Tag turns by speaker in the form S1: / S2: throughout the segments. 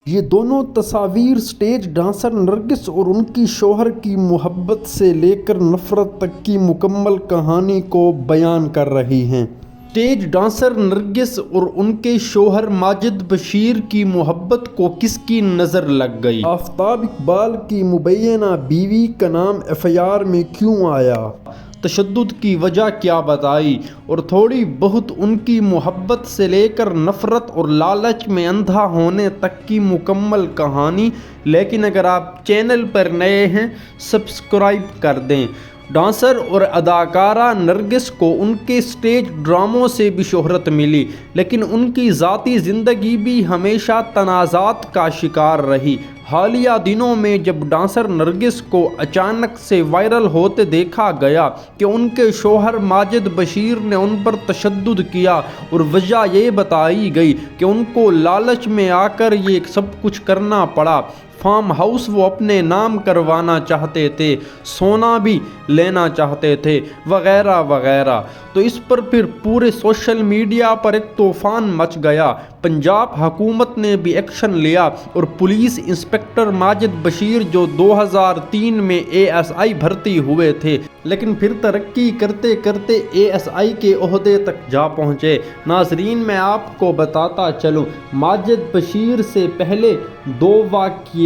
S1: یہ دونوں تصاویر اسٹیج ڈانسر نرگس اور ان کی شوہر کی محبت سے لے کر نفرت تک کی مکمل کہانی کو بیان کر رہی ہیں۔ اسٹیج ڈانسر نرگس اور ان کے شوہر ماجد بشیر کی محبت کو کس کی نظر لگ گئی؟ آفتاب اقبال کی مبینہ بیوی کا نام FIR میں کیوں آیا؟ تشدد کی وجہ کیا بتائی؟ اور تھوڑی بہت ان کی محبت سے لے کر نفرت اور لالچ میں اندھا ہونے تک کی مکمل کہانی۔ لیکن اگر آپ چینل پر نئے ہیں سبسکرائب کر دیں۔ ڈانسر اور اداکارہ نرگس کو ان کے اسٹیج ڈراموں سے بھی شہرت ملی، لیکن ان کی ذاتی زندگی بھی ہمیشہ تنازعات کا شکار رہی۔ حالیہ دنوں میں جب ڈانسر نرگس کو اچانک سے وائرل ہوتے دیکھا گیا کہ ان کے شوہر ماجد بشیر نے ان پر تشدد کیا اور وجہ یہ بتائی گئی کہ ان کو لالچ میں آ کر یہ سب کچھ کرنا پڑا۔ فارم ہاؤس وہ اپنے نام کروانا چاہتے تھے، سونا بھی لینا چاہتے تھے، وغیرہ وغیرہ، تو اس پر پھر پورے سوشل میڈیا پر ایک طوفان مچ گیا۔ پنجاب حکومت نے بھی ایکشن لیا اور پولیس انسپکٹر ماجد بشیر جو 2003 میں ASI بھرتی ہوئے تھے، لیکن پھر ترقی کرتے کرتے ASI کے عہدے تک جا پہنچے۔ ناظرین میں آپ کو بتاتا چلوں، ماجد بشیر سے پہلے 2 واقعات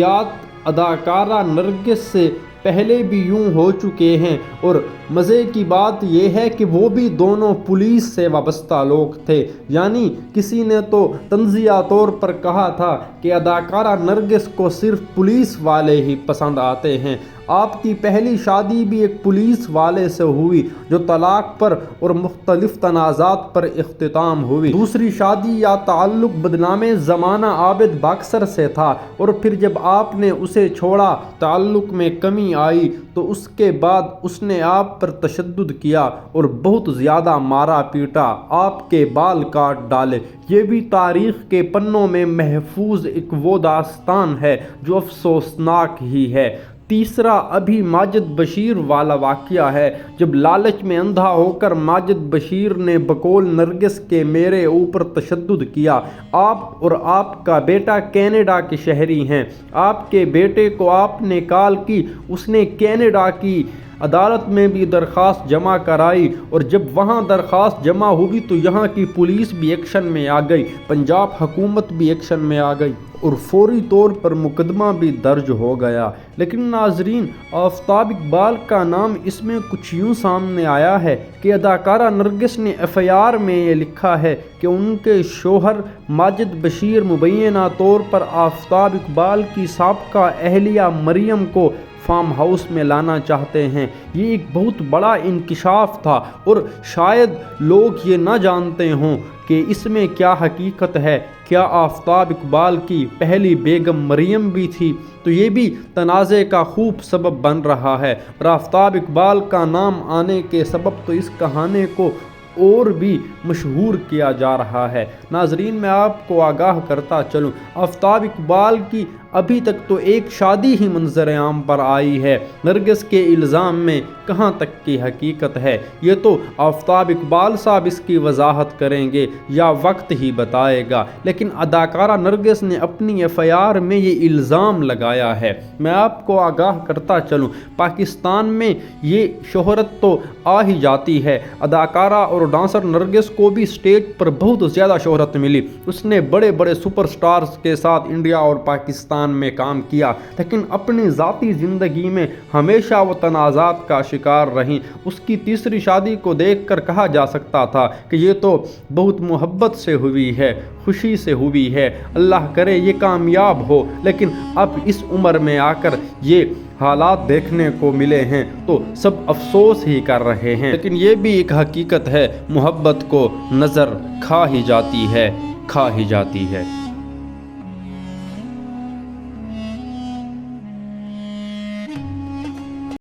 S1: اداکارہ نرگس سے پہلے بھی یوں ہو چکے ہیں، اور مزے کی بات یہ ہے کہ وہ بھی دونوں پولیس سے وابستہ لوگ تھے۔ یعنی کسی نے تو طنزیہ طور پر کہا تھا کہ اداکارہ نرگس کو صرف پولیس والے ہی پسند آتے ہیں۔ آپ کی پہلی شادی بھی ایک پولیس والے سے ہوئی جو طلاق پر اور مختلف تنازعات پر اختتام ہوئی۔ دوسری شادی یا تعلق بدنام زمانہ عابد باکسر سے تھا، اور پھر جب آپ نے اسے چھوڑا تعلق میں کمی آئی تو اس کے بعد اس نے آپ پر تشدد کیا اور بہت زیادہ مارا پیٹا، آپ کے بال کاٹ ڈالے۔ یہ بھی تاریخ کے پنوں میں محفوظ ایک وہ داستان ہے جو افسوسناک ہی ہے۔ تیسرا ابھی ماجد بشیر والا واقعہ ہے، جب لالچ میں اندھا ہو کر ماجد بشیر نے بقول نرگس کے میرے اوپر تشدد کیا۔ آپ اور آپ کا بیٹا کینیڈا کے شہری ہیں۔ آپ کے بیٹے کو آپ نے کال کی، اس نے کینیڈا کی عدالت میں بھی درخواست جمع کرائی، اور جب وہاں درخواست جمع ہوئی تو یہاں کی پولیس بھی ایکشن میں آ گئی، پنجاب حکومت بھی ایکشن میں آ گئی اور فوری طور پر مقدمہ بھی درج ہو گیا۔ لیکن ناظرین، آفتاب اقبال کا نام اس میں کچھ یوں سامنے آیا ہے کہ اداکارہ نرگس نے FIR میں یہ لکھا ہے کہ ان کے شوہر ماجد بشیر مبینہ طور پر آفتاب اقبال کی سابقہ اہلیہ مریم کو فارم ہاؤس میں لانا چاہتے ہیں۔ یہ ایک بہت بڑا انکشاف تھا، اور شاید لوگ یہ نہ جانتے ہوں کہ اس میں کیا حقیقت ہے۔ کیا آفتاب اقبال کی پہلی بیگم مریم بھی تھی؟ تو یہ بھی تنازع کا خوب سبب بن رہا ہے، اور آفتاب اقبال کا نام آنے کے سبب تو اس کہانی کو اور بھی مشہور کیا جا رہا ہے۔ ناظرین میں آپ کو آگاہ کرتا چلوں، آفتاب اقبال کی ابھی تک تو ایک شادی ہی منظر عام پر آئی ہے۔ نرگس کے الزام میں کہاں تک کی حقیقت ہے یہ تو آفتاب اقبال صاحب اس کی وضاحت کریں گے یا وقت ہی بتائے گا، لیکن اداکارہ نرگس نے اپنی FIR میں یہ الزام لگایا ہے۔ میں آپ کو آگاہ کرتا چلوں، پاکستان میں یہ شہرت تو آ ہی جاتی ہے۔ اداکارہ اور ڈانسر نرگس کو بھی اسٹیج پر بہت زیادہ شہرت ملی، اس نے بڑے بڑے سپر سٹارز کے ساتھ انڈیا اور پاکستان میں کام کیا، لیکن اپنی ذاتی زندگی میں ہمیشہ وہ تنازعات کا شکار رہیں۔ اس کی تیسری شادی کو دیکھ کر کہا جا سکتا تھا کہ یہ تو بہت محبت سے ہوئی ہے، خوشی سے ہوئی ہے، اللہ کرے یہ کامیاب ہو، لیکن اب اس عمر میں آ کر یہ حالات دیکھنے کو ملے ہیں تو سب افسوس ہی کر رہے ہیں۔ لیکن یہ بھی ایک حقیقت ہے، محبت کو نظر کھا ہی جاتی ہے، کھا ہی جاتی ہے۔